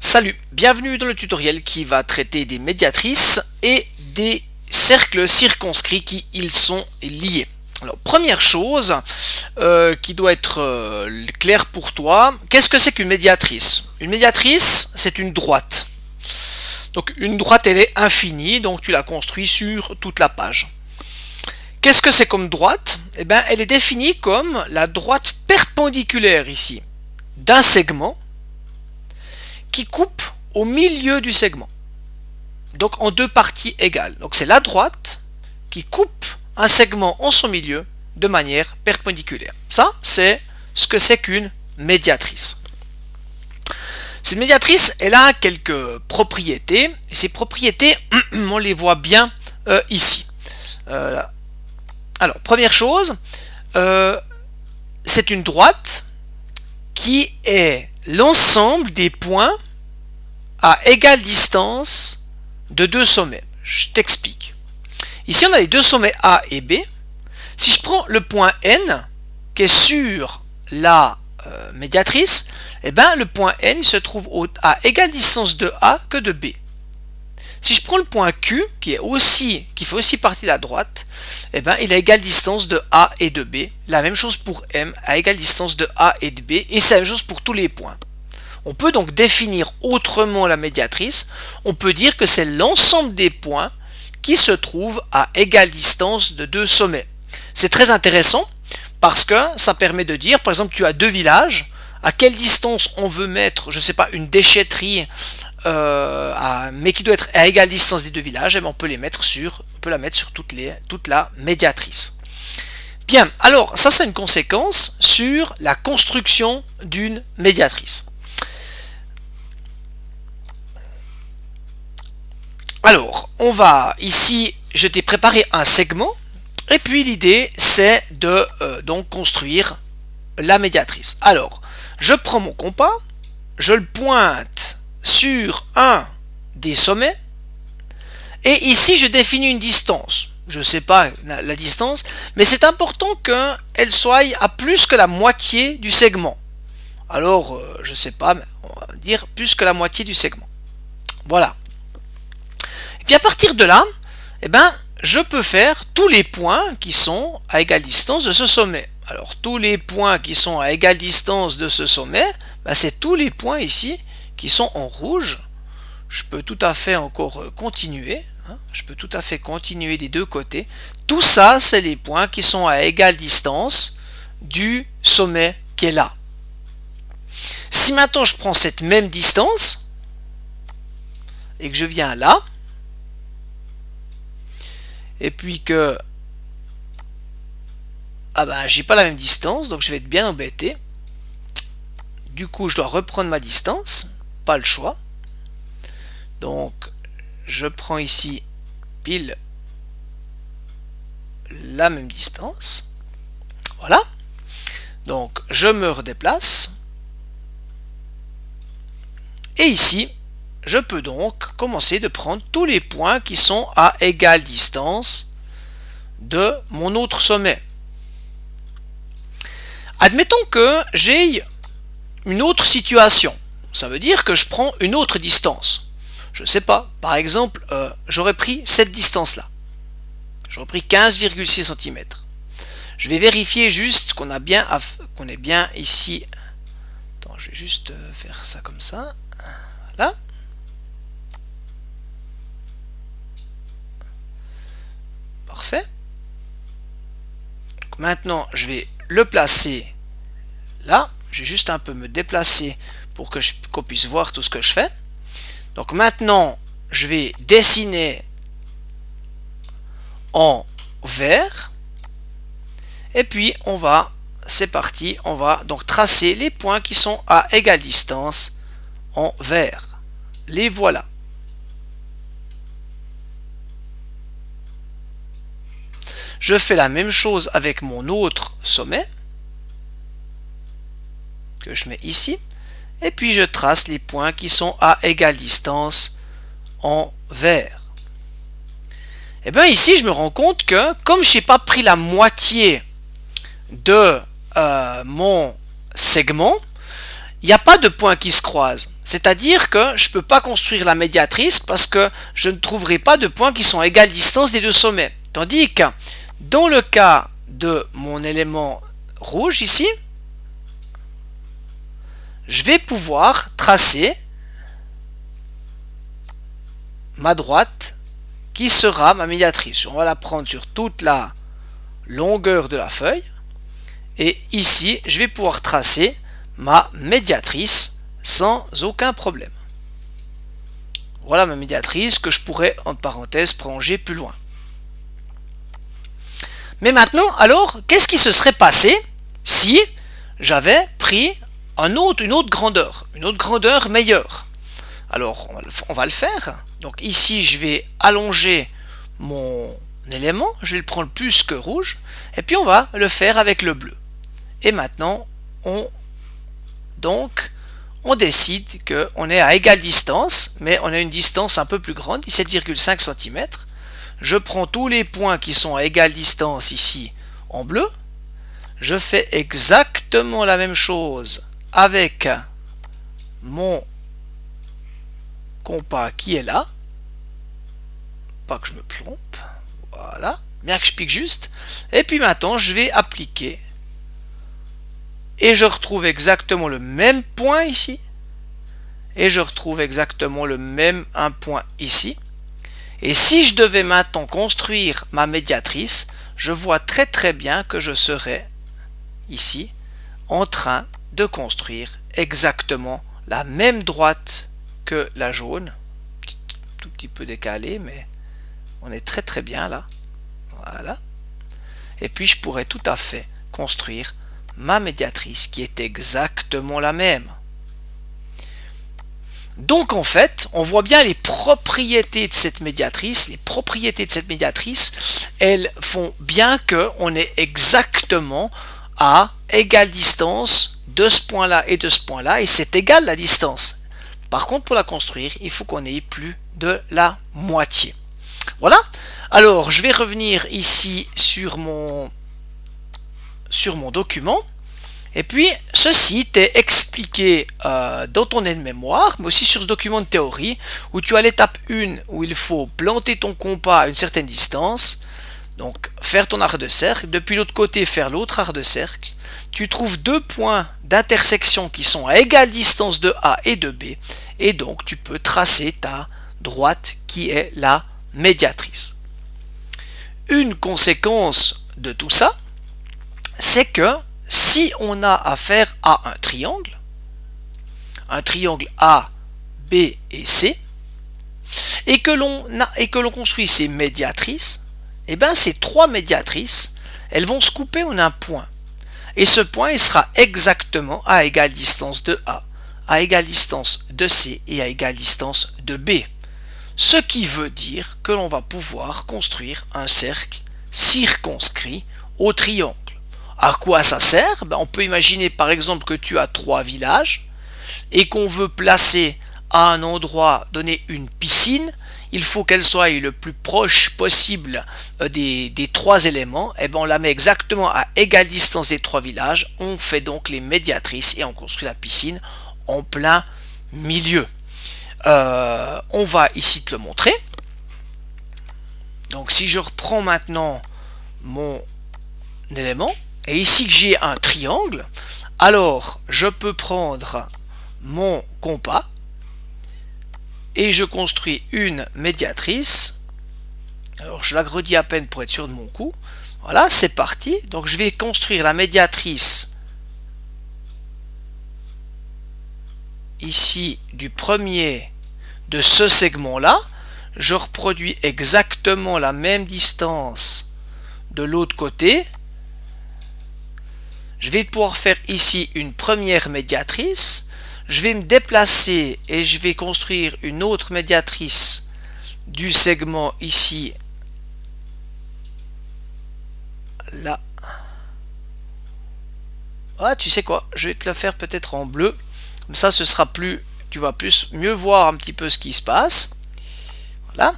Salut, bienvenue dans le tutoriel qui va traiter des médiatrices et des cercles circonscrits qui ils sont liés. Alors, première chose qui doit être claire pour toi, qu'est-ce que c'est qu'une médiatrice? Une médiatrice, c'est une droite. Donc une droite, elle est infinie, donc tu la construis sur toute la page. Qu'est-ce que c'est comme droite? Eh bien, elle est définie comme la droite perpendiculaire ici d'un segment qui coupe au milieu du segment. Donc en deux parties égales. Donc c'est la droite qui coupe un segment en son milieu de manière perpendiculaire. Ça, c'est ce que c'est qu'une médiatrice. Cette médiatrice, elle a quelques propriétés. Et ces propriétés, on les voit bien ici. Alors, première chose, c'est une droite qui est l'ensemble des points à égale distance de deux sommets. Je t'explique. Ici, on a les deux sommets A et B. Si je prends le point N, qui est sur la médiatrice, eh ben, le point N il se trouve à égale distance de A que de B. Si je prends le point Q, qui fait aussi partie de la droite, eh ben, il a égale distance de A et de B. La même chose pour M, à égale distance de A et de B. Et c'est la même chose pour tous les points. On peut donc définir autrement la médiatrice. On peut dire que c'est l'ensemble des points qui se trouvent à égale distance de deux sommets. C'est très intéressant parce que ça permet de dire, par exemple, tu as deux villages, à quelle distance on veut mettre, je ne sais pas, une déchetterie, mais qui doit être à égale distance des deux villages, et bien on peut la mettre sur toute la médiatrice. Bien, alors ça c'est une conséquence sur la construction d'une médiatrice. Alors, on va ici, je t'ai préparé un segment, et puis l'idée c'est de donc construire la médiatrice. Alors, je prends mon compas, je le pointe sur un des sommets, et ici je définis une distance. Je ne sais pas la distance, mais c'est important qu'elle soit à plus que la moitié du segment. Alors, je ne sais pas, mais on va dire plus que la moitié du segment. Voilà. Et puis à partir de là, eh ben, je peux faire tous les points qui sont à égale distance de ce sommet. Alors tous les points qui sont à égale distance de ce sommet, ben, c'est tous les points ici qui sont en rouge. Je peux tout à fait encore continuer. Je peux tout à fait continuer des deux côtés. Tout ça, c'est les points qui sont à égale distance du sommet qui est là. Si maintenant je prends cette même distance et que je viens là, et puis que j'ai pas la même distance, donc je vais être bien embêté. Du coup, je dois reprendre ma distance, pas le choix. Donc, je prends ici pile la même distance. Voilà. Donc, je me redéplace. Et ici, je peux donc commencer de prendre tous les points qui sont à égale distance de mon autre sommet. Admettons que j'ai une autre situation. Ça veut dire que je prends une autre distance. Je ne sais pas, par exemple, j'aurais pris cette distance-là. J'aurais pris 15,6 cm. Je vais vérifier juste qu'on est bien ici. Attends, je vais juste faire ça comme ça. Voilà. Parfait. Donc maintenant, je vais le placer là. Je vais juste un peu me déplacer pour qu'on puisse voir tout ce que je fais. Donc maintenant, je vais dessiner en vert. Et puis, c'est parti, on va donc tracer les points qui sont à égale distance en vert. Les voilà. Je fais la même chose avec mon autre sommet que je mets ici. Et puis je trace les points qui sont à égale distance en vert. Et bien ici, je me rends compte que comme je n'ai pas pris la moitié de mon segment, il n'y a pas de points qui se croisent. C'est-à-dire que je ne peux pas construire la médiatrice parce que je ne trouverai pas de points qui sont à égale distance des deux sommets. Tandis que dans le cas de mon élément rouge ici, je vais pouvoir tracer ma droite qui sera ma médiatrice. On va la prendre sur toute la longueur de la feuille. Et ici, je vais pouvoir tracer ma médiatrice sans aucun problème. Voilà ma médiatrice que je pourrais, en parenthèse, prolonger plus loin. Mais maintenant, alors, qu'est-ce qui se serait passé si j'avais pris une autre grandeur meilleure? Alors, on va le faire. Donc ici, je vais allonger mon élément, je vais le prendre plus que rouge, et puis on va le faire avec le bleu. Et maintenant, on décide qu'on est à égale distance, mais on a une distance un peu plus grande, 17,5 cm. Je prends tous les points qui sont à égale distance ici en bleu. Je fais exactement la même chose avec mon compas qui est là. Pas que je me plombe. Voilà. Bien que je pique juste. Et puis maintenant, je vais appliquer. Et je retrouve exactement le même point ici. Et je retrouve exactement le même un point ici. Et si je devais maintenant construire ma médiatrice, je vois très très bien que je serais ici en train de construire exactement la même droite que la jaune. Tout petit peu décalé, mais on est très très bien là. Voilà. Et puis je pourrais tout à fait construire ma médiatrice qui est exactement la même. Donc en fait, on voit bien les propriétés de cette médiatrice. Les propriétés de cette médiatrice, elles font bien qu'on est exactement à égale distance de ce point-là et de ce point-là, et c'est égal la distance. Par contre, pour la construire, il faut qu'on ait plus de la moitié. Voilà. Alors, je vais revenir ici sur mon document. Et puis, ceci t'est expliqué dans ton aide-mémoire, mais aussi sur ce document de théorie, où tu as l'étape 1, où il faut planter ton compas à une certaine distance, donc faire ton arc de cercle, depuis l'autre côté faire l'autre arc de cercle. Tu trouves deux points d'intersection qui sont à égale distance de A et de B, et donc tu peux tracer ta droite qui est la médiatrice. Une conséquence de tout ça, c'est que si on a affaire à un triangle A, B et C, et que l'on construit ces médiatrices, et bien ces trois médiatrices, elles vont se couper en un point. Et ce point, il sera exactement à égale distance de A, à égale distance de C et à égale distance de B. Ce qui veut dire que l'on va pouvoir construire un cercle circonscrit au triangle. À quoi ça sert? On peut imaginer par exemple que tu as trois villages et qu'on veut placer à un endroit donné une piscine. Il faut qu'elle soit le plus proche possible des trois éléments. Et on la met exactement à égale distance des trois villages. On fait donc les médiatrices et on construit la piscine en plein milieu. On va ici te le montrer. Donc si je reprends maintenant mon élément, et ici que j'ai un triangle, alors je peux prendre mon compas et je construis une médiatrice. Alors je l'agrandis à peine pour être sûr de mon coup. Voilà, c'est parti. Donc je vais construire la médiatrice ici du premier de ce segment-là. Je reproduis exactement la même distance de l'autre côté. Je vais pouvoir faire ici une première médiatrice. Je vais me déplacer et je vais construire une autre médiatrice du segment ici, là. Ah, tu sais quoi? Je vais te la faire peut-être en bleu. Comme ça, ce sera plus, tu vas mieux voir un petit peu ce qui se passe. Voilà.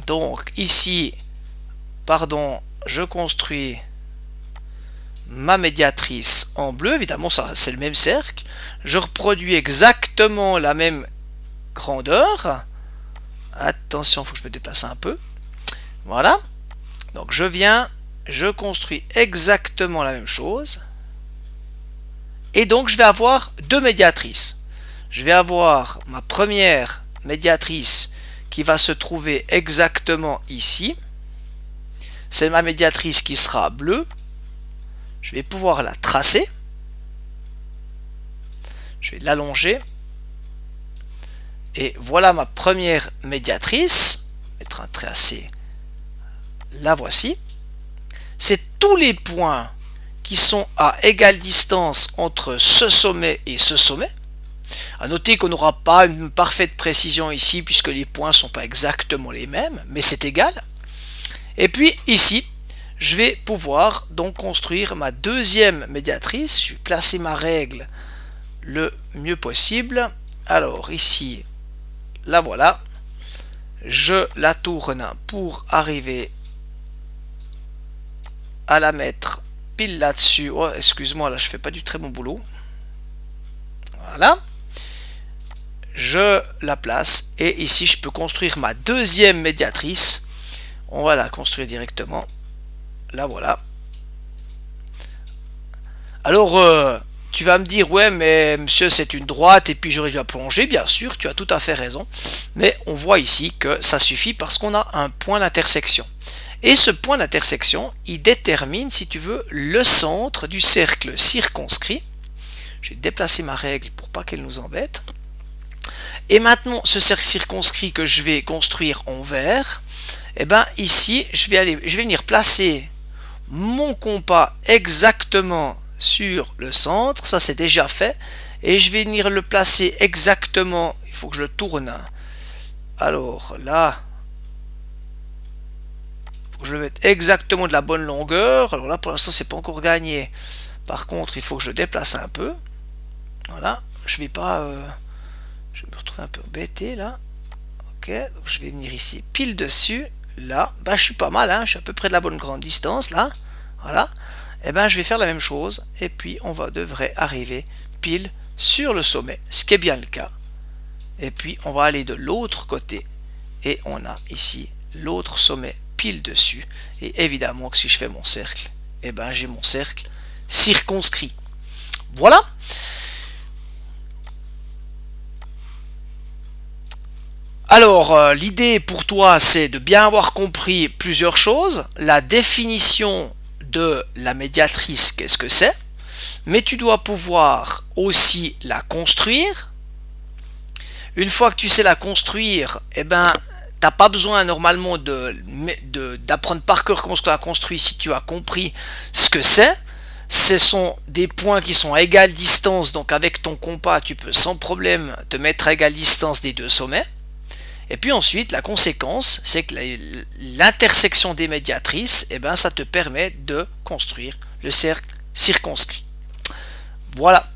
Donc ici, pardon, je construis ma médiatrice en bleu, évidemment ça c'est le même cercle, je reproduis exactement la même grandeur, attention, il faut que je me déplace un peu, voilà, donc je viens, je construis exactement la même chose, et donc je vais avoir deux médiatrices. Je vais avoir ma première médiatrice qui va se trouver exactement ici, c'est ma médiatrice qui sera bleue, je vais pouvoir la tracer, je vais l'allonger, et voilà ma première médiatrice, mettre un trait assez, la voici, c'est tous les points qui sont à égale distance entre ce sommet et ce sommet. À noter qu'on n'aura pas une parfaite précision ici puisque les points ne sont pas exactement les mêmes, mais c'est égal. Et puis ici, je vais pouvoir donc construire ma deuxième médiatrice. Je vais placer ma règle le mieux possible. Alors ici, la voilà. Je la tourne pour arriver à la mettre pile là-dessus. Oh, excuse-moi, là je fais pas du très bon boulot. Voilà. Je la place et ici je peux construire ma deuxième médiatrice. On va la construire directement. Là voilà. Alors tu vas me dire ouais mais monsieur c'est une droite et puis j'aurais dû la plonger. Bien sûr tu as tout à fait raison. Mais on voit ici que ça suffit parce qu'on a un point d'intersection. Et ce point d'intersection, il détermine, si tu veux, le centre du cercle circonscrit. Je vais déplacer ma règle pour pas qu'elle nous embête. Et maintenant, ce cercle circonscrit que je vais construire en vert, et bien ici, je vais venir placer mon compas exactement sur le centre. Ça, c'est déjà fait. Et je vais venir le placer exactement. Il faut que je le tourne. Alors là, je le mette exactement de la bonne longueur. Alors là pour l'instant c'est pas encore gagné, par contre il faut que je déplace un peu, voilà, je vais pas je vais me retrouver un peu embêté là, ok, donc je vais venir ici pile dessus, là, bah je suis pas mal, hein, je suis à peu près de la bonne grande distance là, voilà, et ben je vais faire la même chose, et puis on devrait arriver pile sur le sommet, ce qui est bien le cas, et puis on va aller de l'autre côté, et on a ici l'autre sommet pile dessus, et évidemment que si je fais mon cercle, et ben j'ai mon cercle circonscrit. Voilà. Alors l'idée pour toi c'est de bien avoir compris plusieurs choses, la définition de la médiatrice, qu'est-ce que c'est, mais tu dois pouvoir aussi la construire. Une fois que tu sais la construire, et ben t'as pas besoin normalement d'apprendre par cœur comment on la construit si tu as compris ce que c'est. Ce sont des points qui sont à égale distance, donc avec ton compas tu peux sans problème te mettre à égale distance des deux sommets. Et puis ensuite la conséquence c'est que l'intersection des médiatrices, et ben ça te permet de construire le cercle circonscrit. Voilà.